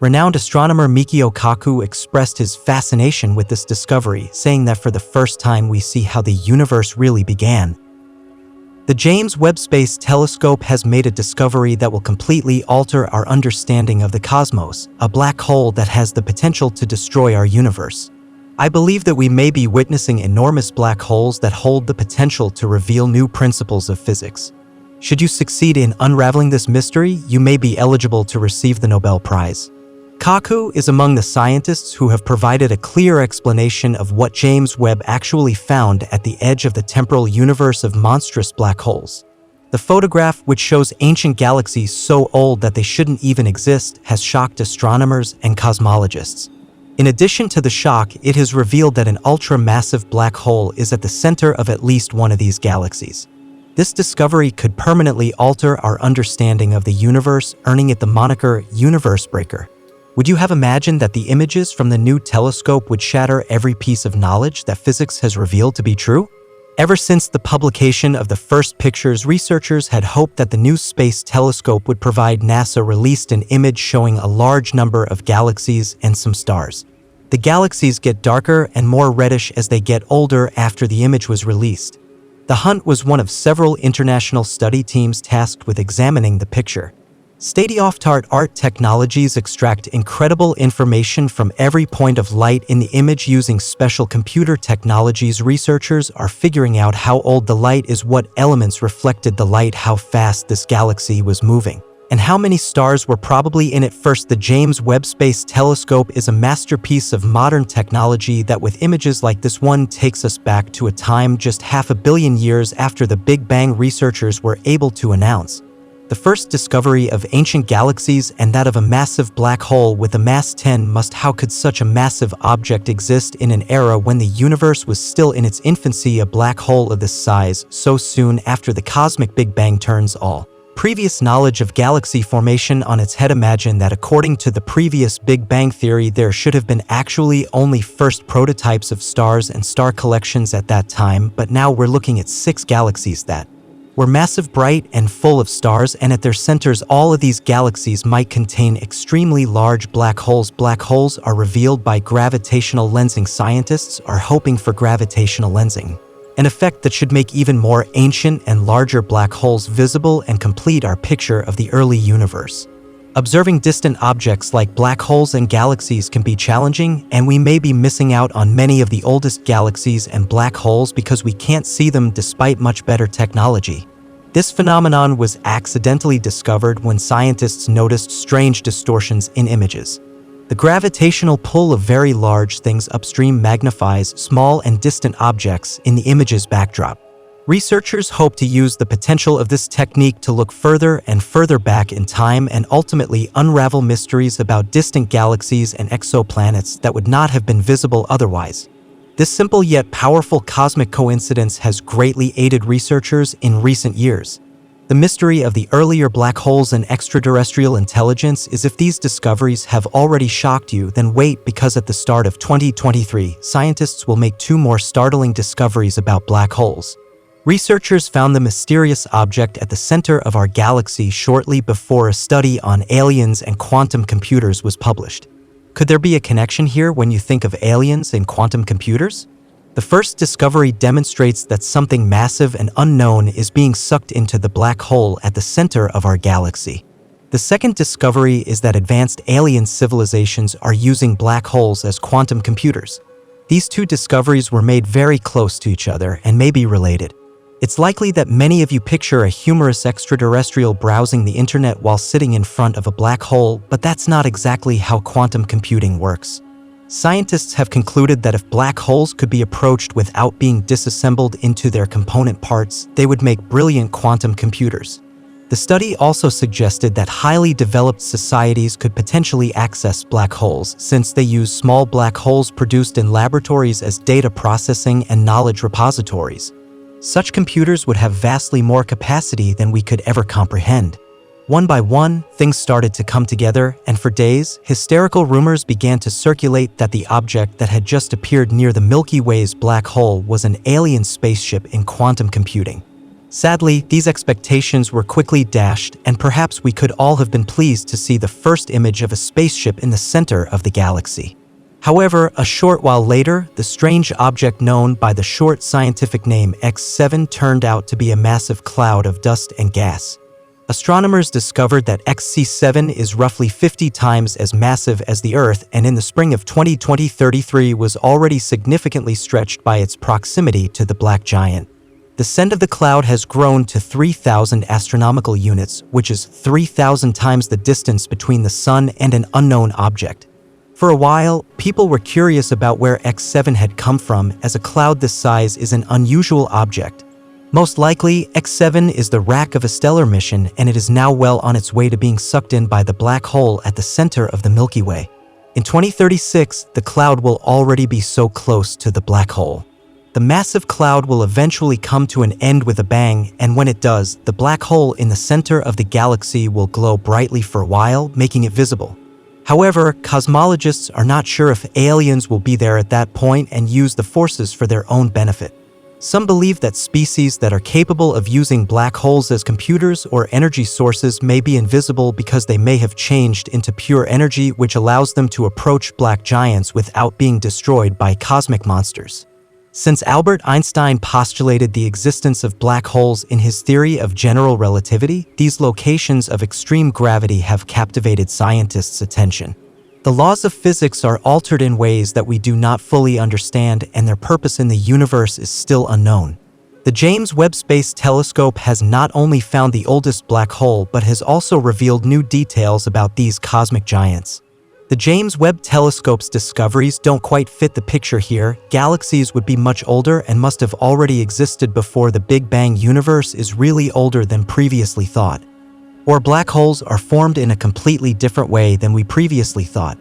Renowned astronomer Mikio Kaku expressed his fascination with this discovery, saying that for the first time we see how the universe really began. The James Webb Space Telescope has made a discovery that will completely alter our understanding of the cosmos, a black hole that has the potential to destroy our universe. I believe that we may be witnessing enormous black holes that hold the potential to reveal new principles of physics. Should you succeed in unraveling this mystery, you may be eligible to receive the Nobel Prize. Kaku is among the scientists who have provided a clear explanation of what James Webb actually found at the edge of the temporal universe of monstrous black holes. The photograph, which shows ancient galaxies so old that they shouldn't even exist, has shocked astronomers and cosmologists. In addition to the shock, it has revealed that an ultra-massive black hole is at the center of at least one of these galaxies. This discovery could permanently alter our understanding of the universe, earning it the moniker Universe Breaker. Would you have imagined that the images from the new telescope would shatter every piece of knowledge that physics has revealed to be true? Ever since the publication of the first pictures, researchers had hoped that the new space telescope would provide. NASA released an image showing a large number of galaxies and some stars. The galaxies get darker and more reddish as they get older after the image was released. The hunt was one of several international study teams tasked with examining the picture. State-of-the-art technologies extract incredible information from every point of light in the image using special computer technologies. Researchers are figuring out how old the light is, what elements reflected the light, how fast this galaxy was moving, and how many stars were probably in it. First, the James Webb Space Telescope is a masterpiece of modern technology that, with images like this one, takes us back to a time just 500 million years after the Big Bang. Researchers were able to announce the first discovery of ancient galaxies and that of a massive black hole with a mass 10. How could such a massive object exist in an era when the universe was still in its infancy? A black hole of this size so soon after the cosmic Big Bang turns all previous knowledge of galaxy formation on its head. Imagine that according to the previous Big Bang theory, there should have been actually only first prototypes of stars and star collections at that time, but now we're looking at 6 galaxies that were massive, bright, and full of stars, and at their centers all of these galaxies might contain extremely large black holes. Black holes are revealed by gravitational lensing. Scientists are hoping for gravitational lensing, an effect that should make even more ancient and larger black holes visible and complete our picture of the early universe. Observing distant objects like black holes and galaxies can be challenging, and we may be missing out on many of the oldest galaxies and black holes because we can't see them despite much better technology. This phenomenon was accidentally discovered when scientists noticed strange distortions in images. The gravitational pull of very large things upstream magnifies small and distant objects in the image's backdrop. Researchers hope to use the potential of this technique to look further and further back in time and ultimately unravel mysteries about distant galaxies and exoplanets that would not have been visible otherwise. This simple yet powerful cosmic coincidence has greatly aided researchers in recent years. The mystery of the earlier black holes and extraterrestrial intelligence is, if these discoveries have already shocked you, then wait, because at the start of 2023, scientists will make 2 more startling discoveries about black holes. Researchers found the mysterious object at the center of our galaxy shortly before a study on aliens and quantum computers was published. Could there be a connection here when you think of aliens and quantum computers? The first discovery demonstrates that something massive and unknown is being sucked into the black hole at the center of our galaxy. The second discovery is that advanced alien civilizations are using black holes as quantum computers. These 2 discoveries were made very close to each other and may be related. It's likely that many of you picture a humorous extraterrestrial browsing the internet while sitting in front of a black hole, but that's not exactly how quantum computing works. Scientists have concluded that if black holes could be approached without being disassembled into their component parts, they would make brilliant quantum computers. The study also suggested that highly developed societies could potentially access black holes, since they use small black holes produced in laboratories as data processing and knowledge repositories. Such computers would have vastly more capacity than we could ever comprehend. One by one, things started to come together, and for days, hysterical rumors began to circulate that the object that had just appeared near the Milky Way's black hole was an alien spaceship in quantum computing. Sadly, these expectations were quickly dashed, and perhaps we could all have been pleased to see the first image of a spaceship in the center of the galaxy. However, a short while later, the strange object known by the short scientific name X7 turned out to be a massive cloud of dust and gas. Astronomers discovered that XC7 is roughly 50 times as massive as the Earth, and in the spring of 2033 was already significantly stretched by its proximity to the black giant. The scent of the cloud has grown to 3,000 astronomical units, which is 3,000 times the distance between the Sun and an unknown object. For a while, people were curious about where X7 had come from, as a cloud this size is an unusual object. Most likely, X7 is the wreck of a stellar mission, and it is now well on its way to being sucked in by the black hole at the center of the Milky Way. In 2036, the cloud will already be so close to the black hole. The massive cloud will eventually come to an end with a bang, and when it does, the black hole in the center of the galaxy will glow brightly for a while, making it visible. However, cosmologists are not sure if aliens will be there at that point and use the forces for their own benefit. Some believe that species that are capable of using black holes as computers or energy sources may be invisible because they may have changed into pure energy, which allows them to approach black giants without being destroyed by cosmic monsters. Since Albert Einstein postulated the existence of black holes in his theory of general relativity, these locations of extreme gravity have captivated scientists' attention. The laws of physics are altered in ways that we do not fully understand, and their purpose in the universe is still unknown. The James Webb Space Telescope has not only found the oldest black hole but has also revealed new details about these cosmic giants. The James Webb Telescope's discoveries don't quite fit the picture here. Galaxies would be much older and must have already existed before the Big Bang. Universe is really older than previously thought. Or black holes are formed in a completely different way than we previously thought.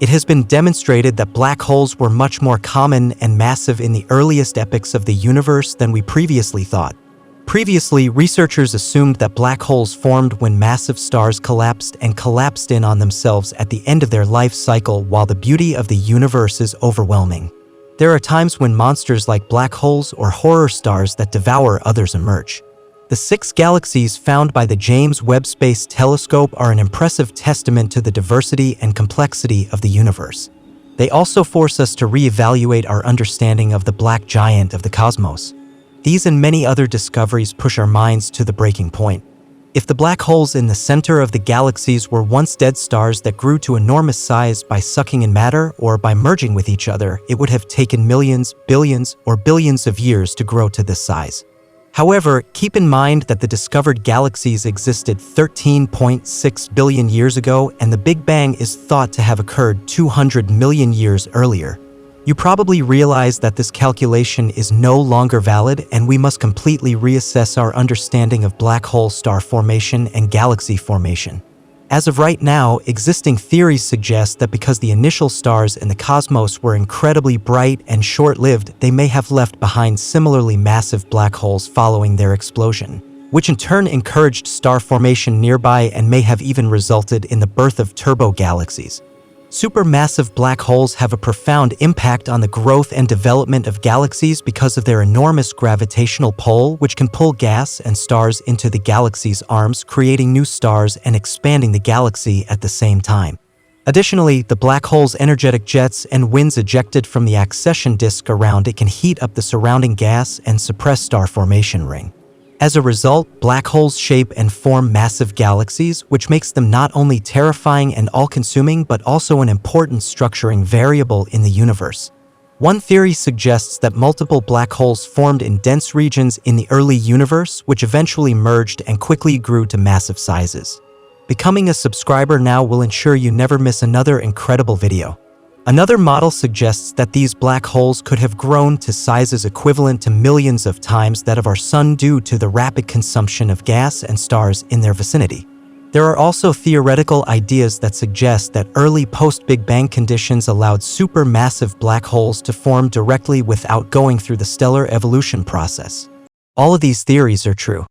It has been demonstrated that black holes were much more common and massive in the earliest epochs of the universe than we previously thought. Previously, researchers assumed that black holes formed when massive stars collapsed in on themselves at the end of their life cycle. While the beauty of the universe is overwhelming, there are times when monsters like black holes or horror stars that devour others emerge. The 6 galaxies found by the James Webb Space Telescope are an impressive testament to the diversity and complexity of the universe. They also force us to reevaluate our understanding of the black giant of the cosmos. These and many other discoveries push our minds to the breaking point. If the black holes in the center of the galaxies were once dead stars that grew to enormous size by sucking in matter or by merging with each other, it would have taken millions, billions, or billions of years to grow to this size. However, keep in mind that the discovered galaxies existed 13.6 billion years ago, and the Big Bang is thought to have occurred 200 million years earlier. You probably realize that this calculation is no longer valid, and we must completely reassess our understanding of black hole star formation and galaxy formation. As of right now, existing theories suggest that because the initial stars in the cosmos were incredibly bright and short-lived, they may have left behind similarly massive black holes following their explosion, which in turn encouraged star formation nearby and may have even resulted in the birth of turbo-galaxies. Supermassive black holes have a profound impact on the growth and development of galaxies because of their enormous gravitational pull, which can pull gas and stars into the galaxy's arms, creating new stars and expanding the galaxy at the same time. Additionally, the black hole's energetic jets and winds ejected from the accretion disk around it can heat up the surrounding gas and suppress star formation ring. As a result, black holes shape and form massive galaxies, which makes them not only terrifying and all-consuming but also an important structuring variable in the universe. One theory suggests that multiple black holes formed in dense regions in the early universe, which eventually merged and quickly grew to massive sizes. Becoming a subscriber now will ensure you never miss another incredible video. Another model suggests that these black holes could have grown to sizes equivalent to millions of times that of our Sun due to the rapid consumption of gas and stars in their vicinity. There are also theoretical ideas that suggest that early post-Big Bang conditions allowed supermassive black holes to form directly without going through the stellar evolution process. All of these theories are true.